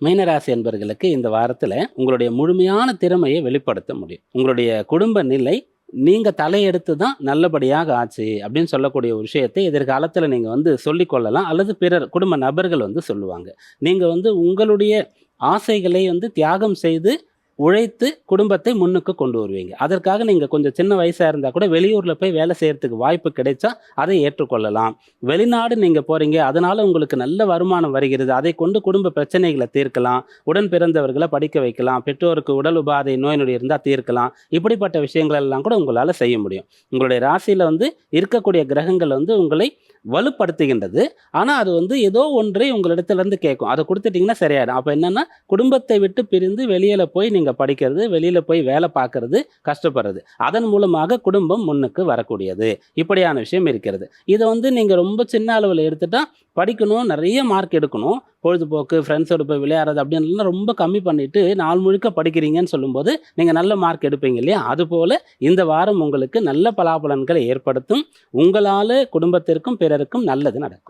மீனராசி என்பர்களுக்கு இந்த வாரத்தில் உங்களுடைய முழுமையான திறமையை வெளிப்படுத்த முடியும். உங்களுடைய குடும்ப நிலை நீங்க தலையெடுத்து தான் நல்லபடியாக ஆச்சு அப்படின்னு சொல்லக்கூடிய ஒரு விஷயத்தை எதிர்காலத்தில் நீங்க சொல்லிக்கொள்ளலாம், அல்லது பிறர் குடும்ப நபர்கள் சொல்லுவாங்க. நீங்க உங்களுடைய ஆசைகளை தியாகம் செய்து உழைத்து குடும்பத்தை முன்னுக்கு கொண்டு வருவீங்க. அதற்காக நீங்க கொஞ்சம் சின்ன வயசா இருந்தா கூட வெளியூர்ல போய் வேலை செய்யறதுக்கு வாய்ப்பு கிடைச்சா அதை ஏற்றுக்கொள்ளலாம். வெளிநாடு நீங்க போறீங்க, அதனால உங்களுக்கு நல்ல வருமானம் வருகிறது. அதை கொண்டு குடும்ப பிரச்சனைகளை தீர்க்கலாம். உடன் பிறந்தவர்களை படிக்க வைக்கலாம். பெற்றோருக்கு உடல் உபாதை நோய் நொடி இருந்தா தீர்க்கலாம். இப்படிப்பட்ட விஷயங்கள் எல்லாம் கூட உங்களால செய்ய முடியும். உங்களுடைய ராசியில இருக்கக்கூடிய கிரகங்கள் உங்களை வலுப்படுத்துகின்றது. ஆனா அது ஏதோ ஒன்றை உங்களிடத்துல இருந்து கேட்கும். அதை கொடுத்துட்டீங்கன்னா சரியாயிடும். அப்ப என்னன்னா, குடும்பத்தை விட்டு பிரிந்து வெளியில போய் நீங்க படிக்கிறது, வெளியில போய் வேலை பார்க்கறது, கஷ்டப்படுறது. அதன் மூலமாக குடும்பம் முன்னுக்கு வரக்கூடியது. இப்படியான விஷயம் இருக்கிறது. இதை நீங்க ரொம்ப சின்ன அளவில் எடுத்துட்டா, படிக்கணும், நிறைய மார்க் எடுக்கணும், பொழுதுபோக்கு ஃப்ரெண்ட்ஸோட போய் விளையாடுறது அப்படின்னு ரொம்ப கம்மி பண்ணிட்டு நாள் முழுக்க படிக்கிறீங்கன்னு சொல்லும்போது நீங்க நல்ல மார்க் எடுப்பீங்க இல்லையா? அதுபோல இந்த வாரம் உங்களுக்கு நல்ல பலாபலன்களை ஏற்படுத்தும். உங்களால குடும்பத்திற்கும் பிறருக்கும் நல்லது நடக்கும்.